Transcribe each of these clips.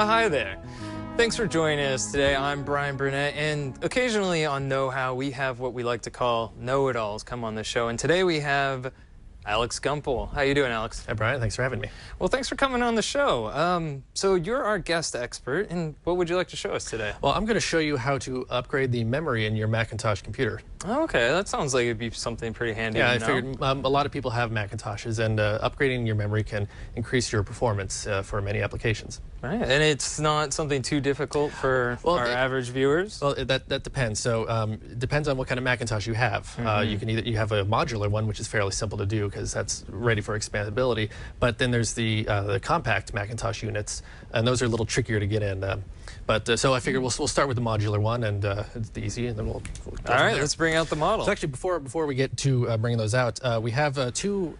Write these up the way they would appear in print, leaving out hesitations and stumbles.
Hi there. Thanks for joining us today. I'm Bryan Burnett, and occasionally on Know How, we have what we like to call know-it-alls come on the show. And today we have Alex Gumpel. How you doing, Alex? Hi, Bryan. Thanks for having me. Well, thanks for coming on the show. So you're our guest expert, and what would you like to show us today? Well, I'm going to show you how to upgrade the memory in your Macintosh computer. Oh, okay, that sounds like it'd be something pretty handy. Yeah, to I figured a lot of people have Macintoshes, and upgrading your memory can increase your performance for many applications. Right, and it's not something too difficult for our average viewers? Well, that depends. So it depends on what kind of Macintosh you have. You have a modular one, which is fairly simple to do because that's ready for expandability. But then there's the compact Macintosh units, and those are a little trickier to get in. So I figured we'll start with the modular one, and it's easy, and then we'll all right, let's bring out the model. So actually, before we get to bringing those out, we have two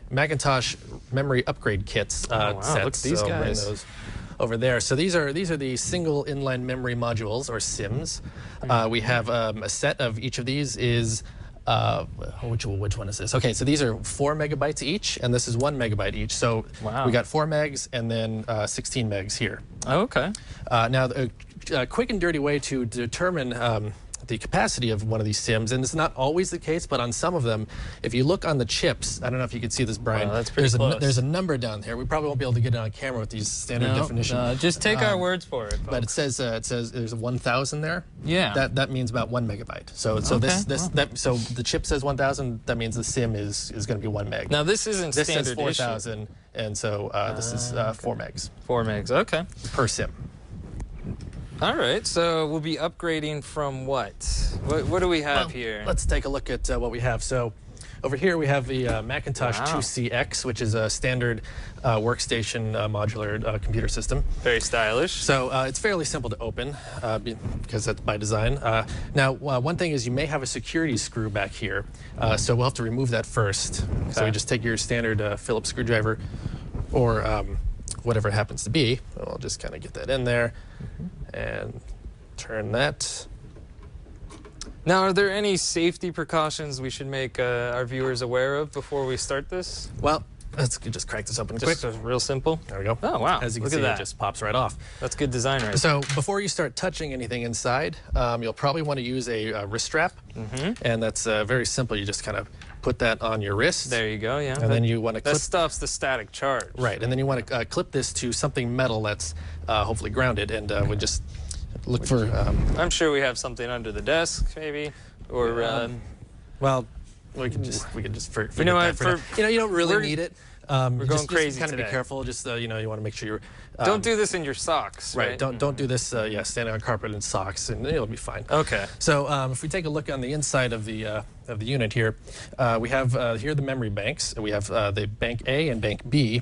Macintosh memory upgrade kits oh, wow. sets. Look at these guys. Bring those over there. So these are the single inline memory modules, or SIMMs. We have a set of each of these is which one is this? Okay, so these are 4 megabytes each, and this is 1 megabyte each. So we got 4 megs and then 16 megs here. Oh, okay. Now, a quick and dirty way to determine the capacity of one of these SIMMs, and it's not always the case, but on some of them, if you look on the chips, I don't know if you can see this, Bryan. Oh, that's pretty close. There's a number down there. We probably won't be able to get it on camera with these standard definition. No, just take our words for it, folks. But it says there's a 1,000 there. Yeah. That means about 1 megabyte. So so the chip says 1,000. That means the SIM is going to be 1 meg. Now this isn't this standard says 4,000, and so this is 4 megs. 4 megs. Okay. Per SIM. All right, so we'll be upgrading from what? What do we have here? Let's take a look at what we have. So over here we have the Macintosh 2CX, which is a standard workstation modular computer system. Very stylish. So it's fairly simple to open because that's by design. Now, one thing is you may have a security screw back here, so we'll have to remove that first. Okay. So we just take your standard Phillips screwdriver or whatever it happens to be. I'll just kind of get that in there and turn that. Now, are there any safety precautions we should make our viewers aware of before we start this? Well, let's just crack this open quick. Just real simple. There we go. Oh, wow. As you can see, it just pops right off. That's good design, right? So before you start touching anything inside, you'll probably want to use a wrist strap. And that's very simple. You just kind of put that on your wrist. There you go, yeah. And then you want to clip. That stops the static charge. Right, and then you want to clip this to something metal that's hopefully grounded, and we just look for. I'm sure we have something under the desk, maybe, or. Well, we could just forget you know what? You don't really need it. We're going crazy kind of today. be careful. Just you want to make sure you're. Don't do this in your socks. Right. Don't do this. Standing on carpet in socks, and it'll be fine. Okay. So if we take a look on the inside of the unit here, we have here are the memory banks. We have the bank A and bank B.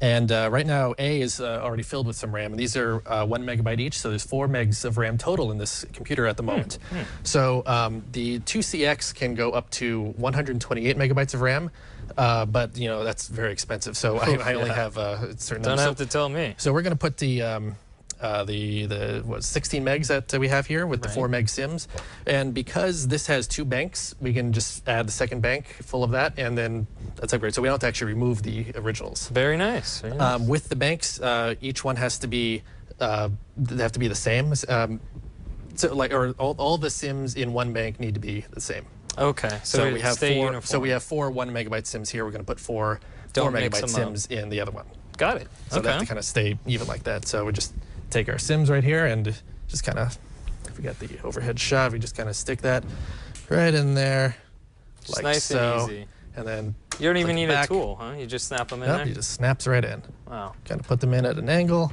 And right now, A is already filled with some RAM, and these are 1 megabyte each, so there's 4 megs of RAM total in this computer at the moment. So the 2CX can go up to 128 megabytes of RAM, but that's very expensive. So I only have a certain number. Don't have to tell me. So we're going to put the 16 megs that we have here with the 4 meg SIMs, and because this has 2 banks, we can just add the second bank full of that, and then that's upgrade. So we don't have to actually remove the originals. Very nice. Very nice. With the banks, each one has to be they have to be the same. So all the SIMs in one bank need to be the same. Okay. So we have 4. Uniform. So we have 4 1 megabyte SIMs here. We're going to put 4 megabyte SIMs in the other one. Got it. So they have to kind of stay even like that. So we just take our SIMs right here and just kind of, if we got the overhead shot, we just kind of stick that right in there, just like nice so. And easy. And then you don't even need a tool, huh? You just snap them in there? He just snaps right in. Wow. Kind of put them in at an angle.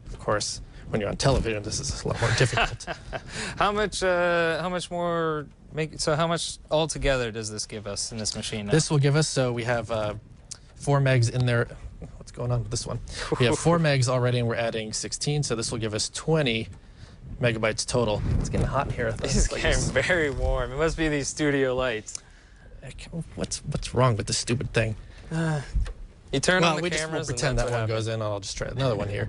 Of course, when you're on television, this is a lot more difficult. How much altogether does this give us in this machine now? This will give us, so we have 4 megs in there. What's going on with this one? We have 4 megs already, and we're adding 16, so this will give us 20 megabytes total. It's getting hot in here. It's getting very warm. It must be these studio lights. What's wrong with this stupid thing? You turn on the cameras. Well, we just won't pretend that one goes in. I'll just try another one here.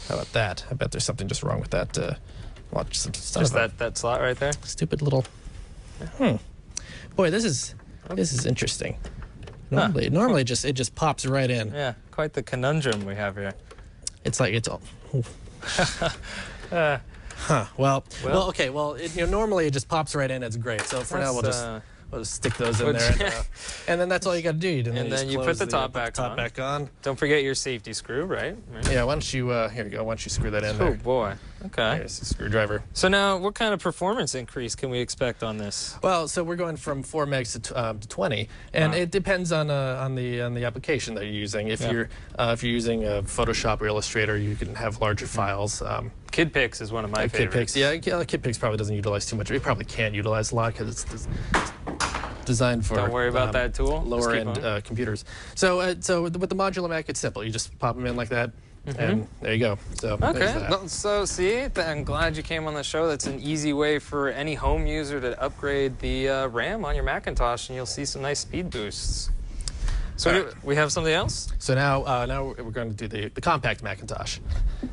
How about that? I bet there's something just wrong with that. Watch just that slot right there. Stupid little. Boy, this is interesting. Normally, it just pops right in. Yeah, quite the conundrum we have here. It's like it's all. Well, okay. Well, normally it just pops right in. It's great. So for now, we'll just stick those in there, and then that's all you got to do. And then you put the top back on. Don't forget your safety screw, right? Yeah. Why don't you? Here you go. Why don't you screw that in there? Oh boy. Okay. Here's a screwdriver. So now, what kind of performance increase can we expect on this? Well, so we're going from 4 megs to 20, and it depends on the application that you're using. If you're using Photoshop or Illustrator, you can have larger files. KidPix is one of my favorites. KidPix probably doesn't utilize too much. It probably can't utilize a lot because it's designed for don't worry about that tool. Lower end computers. So with the modular Mac, it's simple. You just pop them in like that. And there you go. So okay. Well, so see, I'm glad you came on the show. That's an easy way for any home user to upgrade the RAM on your Macintosh, and you'll see some nice speed boosts. So we have something else? So now we're going to do the compact Macintosh.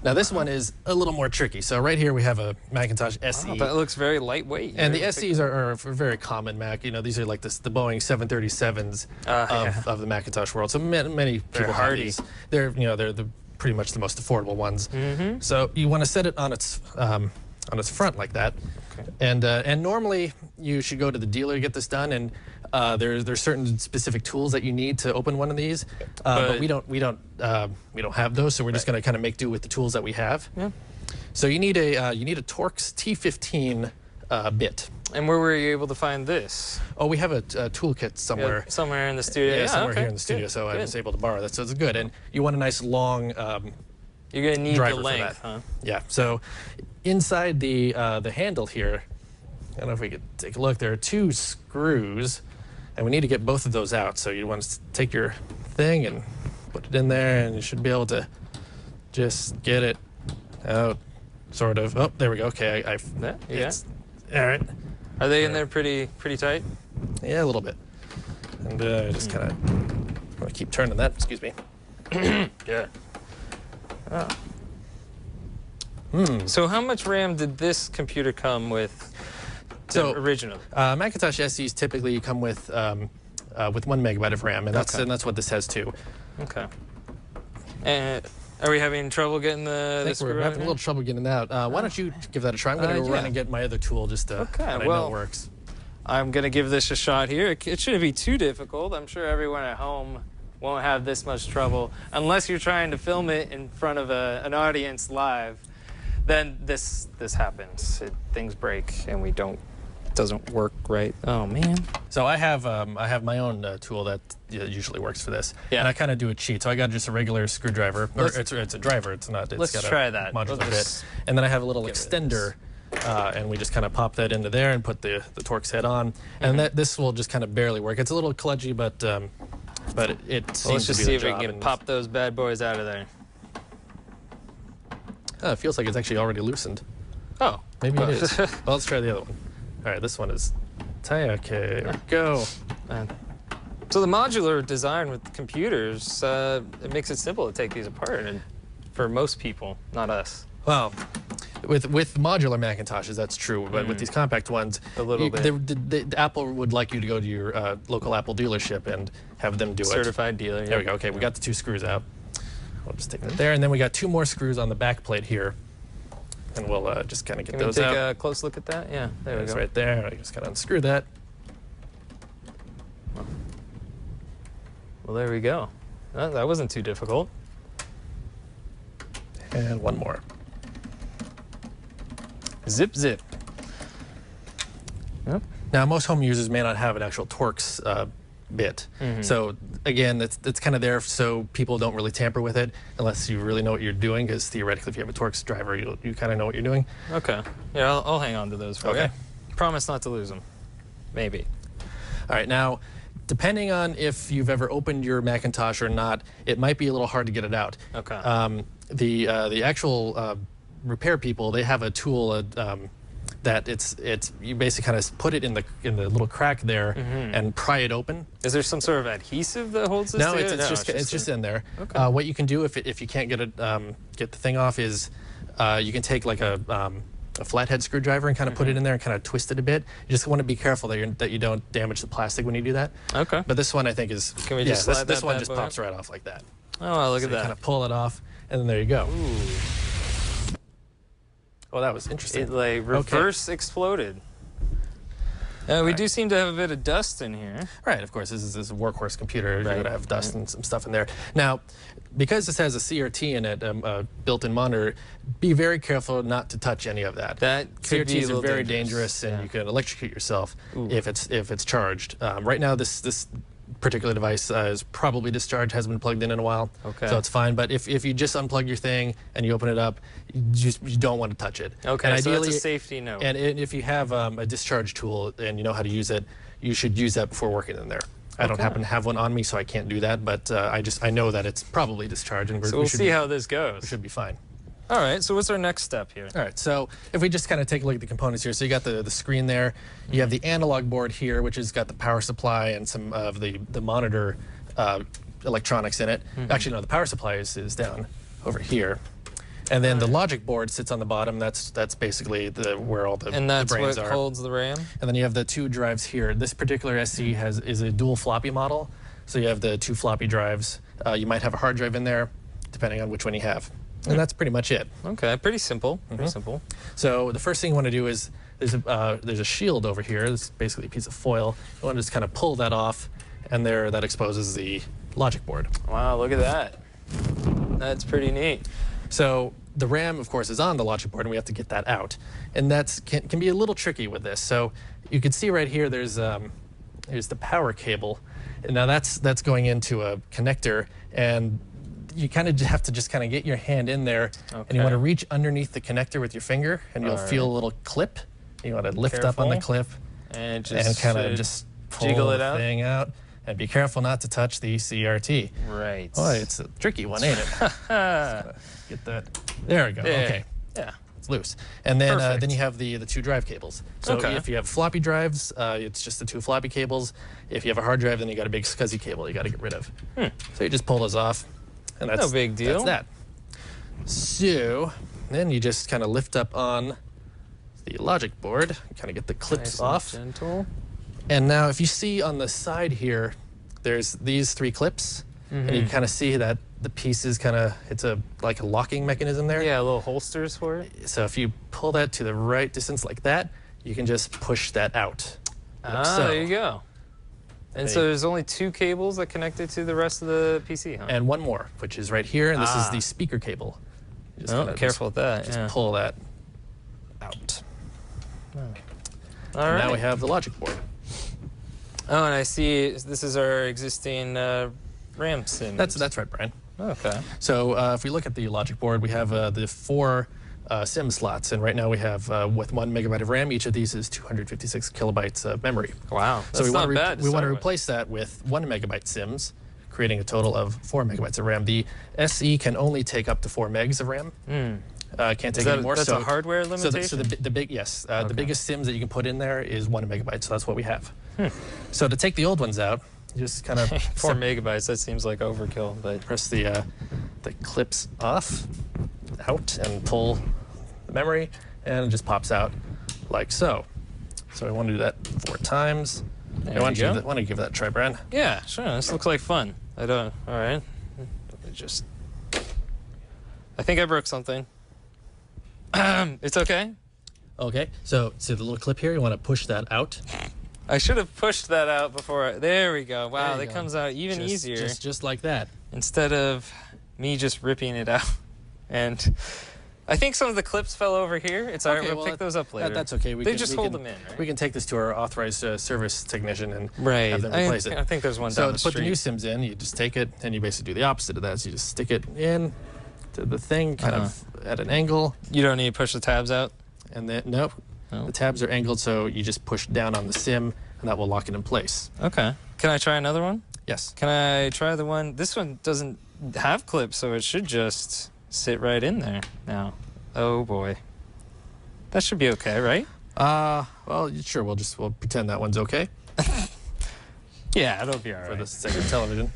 Now this one is a little more tricky. So right here we have a Macintosh SE. Oh, that looks very lightweight. And the SEs are a very common Mac. These are like the Boeing 737s of the Macintosh world. So many people have these. They're pretty much the most affordable ones. So you want to set it on its front like that. Okay. And normally you should go to the dealer to get this done, and there's certain specific tools that you need to open one of these, but we don't have those, so we're just going to kind of make do with the tools that we have. Yeah. So you need a Torx T15 bit. And where were you able to find this? Oh, we have a toolkit somewhere. Yeah, somewhere in the studio. Yeah, somewhere here in the studio. So I was able to borrow that. So it's good. And you want a nice long. You're gonna need the length, huh? Yeah. So inside the handle here, I don't know if we could take a look. There are 2 screws, and we need to get both of those out. So you want to take your thing and put it in there, and you should be able to just get it out, sort of. Oh, there we go. Okay, all right. Are they in there pretty tight? Yeah, a little bit. And just kind of want to keep turning that. Excuse me. Yeah. Oh. So how much RAM did this computer come with? Originally, Macintosh SEs typically come with 1 megabyte of RAM, and that's what this has too. Okay. And are we having trouble getting the? I think we're having a little trouble getting that out. Why don't you give that a try? I'm going to go run and get my other tool just to I know it works. I'm going to give this a shot here. It shouldn't be too difficult. I'm sure everyone at home won't have this much trouble unless you're trying to film it in front of an audience live. Then this happens. Things break and doesn't work right. Oh man. So I have my own tool that usually works for this. Yeah. And I kind of do a cheat. So I got just a regular screwdriver. It's a driver. It's not. It's let's got try a that. Modular bit. And then I have a little extender, and we just kind of pop that into there and put the Torx head on. And this will just kind of barely work. It's a little kludgy, but it seems let's just to be see the if we can pop those bad boys out of there. Oh, it feels like it's actually already loosened. Oh. Maybe it is. Well, let's try the other one. All right, this one is tight. Okay, there we go. So the modular design with computers, it makes it simple to take these apart, and for most people, not us. Well, with modular Macintoshes, that's true, but with these compact ones, the Apple would like you to go to your local Apple dealership and have them do it. Certified dealer. There we go. Okay, we got the 2 screws out. We'll just take that there, and then we got 2 more screws on the back plate here, and we'll just kind of get those out. Can we take a close look at that? Yeah, there we go. It's right there. I just got to unscrew that. Well, there we go. That wasn't too difficult. And 1 more. Zip, zip. Yep. Now, most home users may not have an actual Torx bit. So again, it's kind of there so people don't really tamper with it unless you really know what you're doing, because theoretically if you have a Torx driver, you kind of know what you're doing. Okay. Yeah, I'll hang on to those for you. Promise not to lose them. Maybe. All right, now depending on if you've ever opened your Macintosh or not, it might be a little hard to get it out. Okay. The actual repair people, they have a tool that you basically kind of put it in the little crack there and pry it open. Is there some sort of adhesive that holds this together? It's just in there. Okay. What you can do if you can't get the thing off is you can take like a flathead screwdriver and kind of put it in there and kind of twist it a bit. You just want to be careful that you don't damage the plastic when you do that. Okay. But this one I think is. Can we just slide this that one bad just boy pops right off like that. Oh, look So at you that. kind of pull it off, and then there you go. Ooh. Oh, that was interesting. It like reverse exploded. We do seem to have a bit of dust in here. Right, of course, this is a workhorse computer. You're going to have dust right. and some stuff in there. Now, because this has a CRT in it, a built-in monitor, be very careful not to touch any of that. That could be a CRTs little are very dangerous, and yeah. you can electrocute yourself if it's charged. Right now, this particular device is probably discharged, hasn't been plugged in a while, so it's fine. But if you just unplug your thing and you open it up, you don't want to touch it. Okay, and so ideally, that's a safety note. And if you have a discharge tool and you know how to use it, you should use that before working in there. I don't happen to have one on me, so I can't do that. But I know that it's probably discharged, and so we'll see how this goes. We should be fine. All right, so what's our next step here? All right, so if we just kind of take a look at the components here. So you got the screen there. You have the analog board here, which has got the power supply and some of the monitor electronics in it. Actually, no, the power supply is down over here. And then the logic board sits on the bottom. That's basically where all the brains are. And that's what holds the RAM? And then you have the two drives here. This particular SC is a dual floppy model. So you have the two floppy drives. You might have a hard drive in there, depending on which one you have. And that's pretty much it. Okay, pretty simple. Pretty simple. So the first thing you want to do is there's a shield over here. It's basically a piece of foil. You want to just kind of pull that off, and that exposes the logic board. Wow, look at that. That's pretty neat. So the RAM, of course, is on the logic board, and we have to get that out. And that can be a little tricky with this. So you can see right here there's the power cable. And now that's going into a connector, and you kind of have to just kind of get your hand in there, and you want to reach underneath the connector with your finger, and you'll feel a little clip. You want to lift up on the clip and kind of just pull jiggle it the out. thing out. And be careful not to touch the CRT. Right. Boy, it's a tricky one, ain't it? Get that. There we go. Yeah. Okay. Yeah. It's loose. And then Perfect. then you have the two drive cables. So if you have floppy drives, it's just the two floppy cables. If you have a hard drive, then you got a big SCSI cable you got to get rid of. So you just pull those off, and that's no big deal. That's that. So then you just kind of lift up on the logic board, kind of get the clips off. And gentle. And now if you see on the side here, there's these three clips, and you kind of see that the pieces it's like a locking mechanism there. Yeah, little holsters for it. So if you pull that to the right distance like that, you can just push that out. Like so. There you go. And so there's only two cables that connect it to the rest of the PC, huh? And one more, which is right here, and this is the speaker cable. You just careful with that. Just pull that out. All And right. now we have the logic board. Oh, and I see this is our existing RAM SIMM. That's right, Brian. Okay. So if we look at the logic board, we have the four SIMM slots, and right now we have with 1 megabyte of RAM. Each of these is 256 kilobytes of memory. Wow, that's So we not want bad. to replace that with 1 megabyte SIMMs, creating a total of 4 megabytes of RAM. The SE can only take up to 4 megs of RAM. Can't take any more. That's a hardware limitation? So the biggest SIMs that you can put in there is 1 megabyte, so that's what we have. So to take the old ones out, you just kind of 4 megabytes, that seems like overkill, but press the clips out and pull the memory, and it just pops out like so. So I want to do that 4 times. I want to give that a try, Brian. yeah, sure. This looks like fun. All right. I think I broke something. It's okay. Okay, so see the little clip here? You want to push that out. I should have pushed that out before. There we go. Wow, There you that go. comes out even easier. Just like that. Instead of me just ripping it out. And I think some of the clips fell over here. It's all right. We'll pick those up later. That's okay. They just hold them in, right? We can take this to our authorized service technician and Right. have them replace it. I think there's one So down the to put the street. new SIMs in, you just take it and you basically do the opposite of that. So you just stick it in to the thing, kind of at an angle, You don't need to push the tabs out? and then nope, the tabs are angled, so you just push down on the SIM, and that will lock it in place. Okay. Can I try another one? Yes. Can I try the one? This one doesn't have clips, so it should just sit right in there now. Oh boy. That should be okay, right? Well, sure. We'll pretend that one's okay Yeah, it'll be all for right. the second television.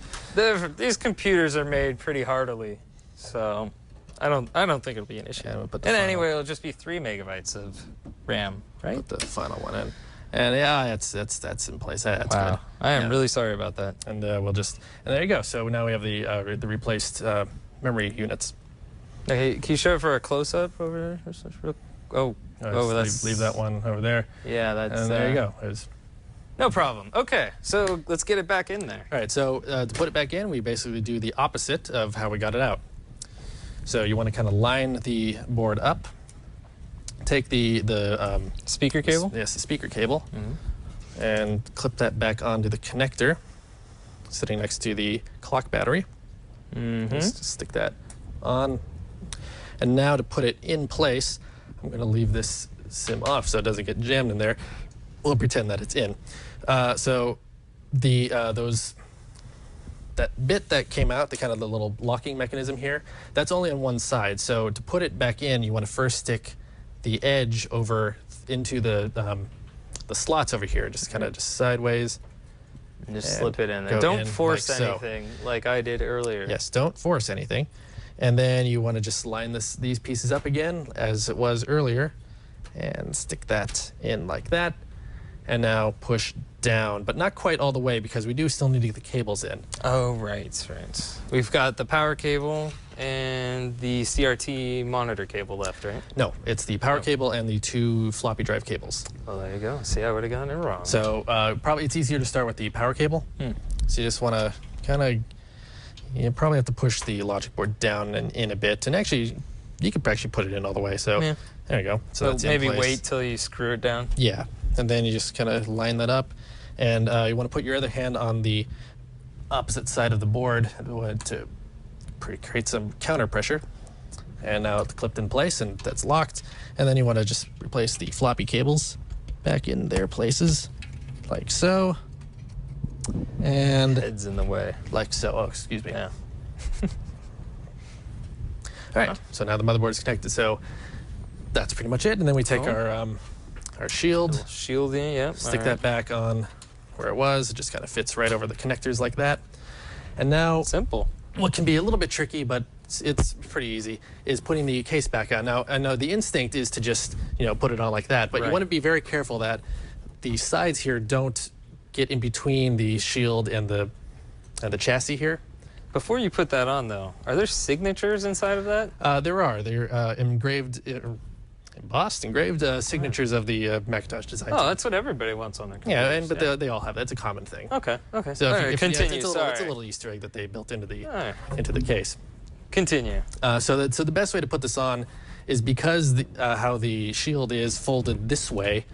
These computers are made pretty hardily, so I don't think it'll be an issue. Yeah, we'll put And the anyway, it'll just be 3 megabytes of RAM, right? Put the final one in. And yeah, that's in place. That's Wow. good. I am Yeah. really sorry about that. And we'll just, and there you go. So now we have the replaced memory units. Okay, can you show it for a close-up over there? Oh, that's... Leave that one over there. Yeah, that's... And there you go. No problem. Okay, so let's get it back in there. All right, so to put it back in, we basically do the opposite of how we got it out. So you want to kind of line the board up, take the Speaker cable? Yes, the speaker cable, and clip that back onto the connector sitting next to the clock battery. Just stick that on. And now to put it in place, I'm going to leave this SIMM off so it doesn't get jammed in there. We'll pretend that it's in. So that bit that came out, the kind of the little locking mechanism here, that's only on one side. So to put it back in, you want to first stick the edge over into the slots over here, just kind of just sideways. And just slip it in there. Don't force anything like I did earlier. Yes, don't force anything. And then you want to just line these pieces up again as it was earlier and stick that in like that. And now push down, but not quite all the way because we do still need to get the cables in. Oh, right. We've got the power cable and the CRT monitor cable left, right? No, it's the power cable and the 2 floppy drive cables. Oh, there you go. See, I would have gotten it wrong. So probably it's easier to start with the power cable. So you just want to kind of, you probably have to push the logic board down and in a bit. And actually, you could actually put it in all the way. So yeah. There you go. So that's maybe in place. wait till you screw it down. Yeah. And then you just kind of line that up. And you want to put your other hand on the opposite side of the board to create some counter pressure. And now it's clipped in place and that's locked. And then you want to just replace the floppy cables back in their places, like so. And Head's in the way. like so. Oh, excuse me. Yeah. All right. So now the motherboard is connected. So that's pretty much it. And then we take our shield, Shielding, yeah. stick that back on where it was. It just kind of fits right over the connectors like that. And now, Simple. what can be a little bit tricky, but it's pretty easy, is putting the case back on. Now, I know the instinct is to just, put it on like that, but you want to be very careful that the sides here don't get in between the shield and the chassis here. Before you put that on, though, are there signatures inside of that? There are. They're embossed, engraved signatures of the Macintosh design. Oh, that's what everybody wants on their computers. computers. Yeah, but they all have that. It's a common thing. Okay. So Continue. it's a little Easter egg that they built into the case. Continue. So the best way to put this on is because how the shield is folded this way,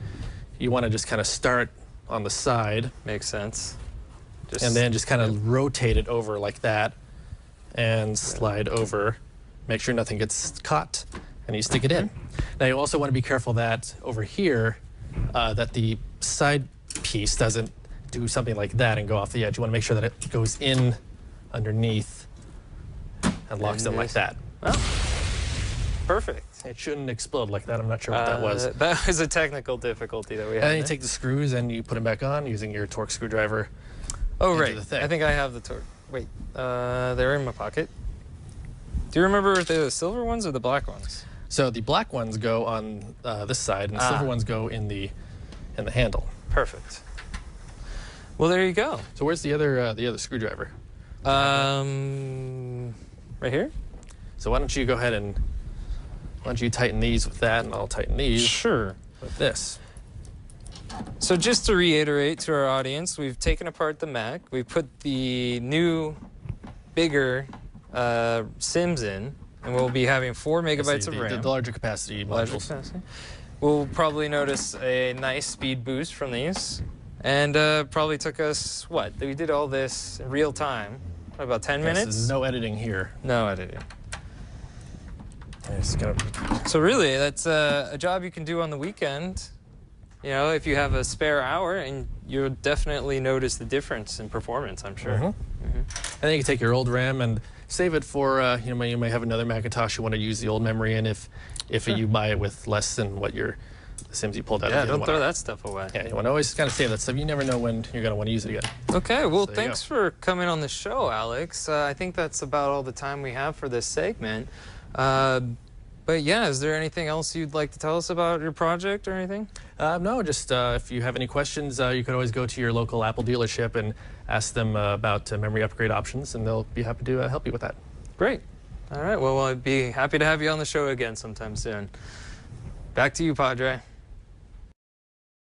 you want to just kind of start on the side. Makes sense. And then just kind of rotate it over like that and slide over. Make sure nothing gets caught, and you stick it in. Now you also want to be careful that over here, that the side piece doesn't do something like that and go off the edge. You want to make sure that it goes in underneath and locks in like that. Well, perfect. It shouldn't explode like that. I'm not sure what that was. That was a technical difficulty that we had. And then you take the screws and you put them back on using your torque screwdriver. Oh, right. The thing. I think I have the torque. Wait, they're in my pocket. Do you remember the silver ones or the black ones? So the black ones go on this side, and the silver ones go in the handle. Perfect. Well, there you go. So where's the other screwdriver? Right here. So why don't you go ahead and tighten these with that, and I'll tighten these. Sure. With this. So just to reiterate to our audience, we've taken apart the Mac. We've put the new, bigger SIMMs in, and we'll be having 4 megabytes of RAM. The larger capacity modules. We'll probably notice a nice speed boost from these. And probably took us, what? We did all this in real time. What, about 10 minutes? No editing here. No editing. It's gonna... So really, that's a job you can do on the weekend. If you have a spare hour, and you'll definitely notice the difference in performance, I'm sure. And then you can take your old RAM and save it for, you may have another Macintosh you want to use the old memory in if you buy it with less than what the SIMMs you pulled out of the other one. Don't throw that stuff away. Yeah, you want to always kind of save that stuff. You never know when you're going to want to use it again. Okay, well, thanks for coming on the show, Alex. I think that's about all the time we have for this segment. But yeah, is there anything else you'd like to tell us about your project or anything? No, just if you have any questions, you could always go to your local Apple dealership and ask them about memory upgrade options, and they'll be happy to help you with that. Great. All right. Well, I'd be happy to have you on the show again sometime soon. Back to you, Padre.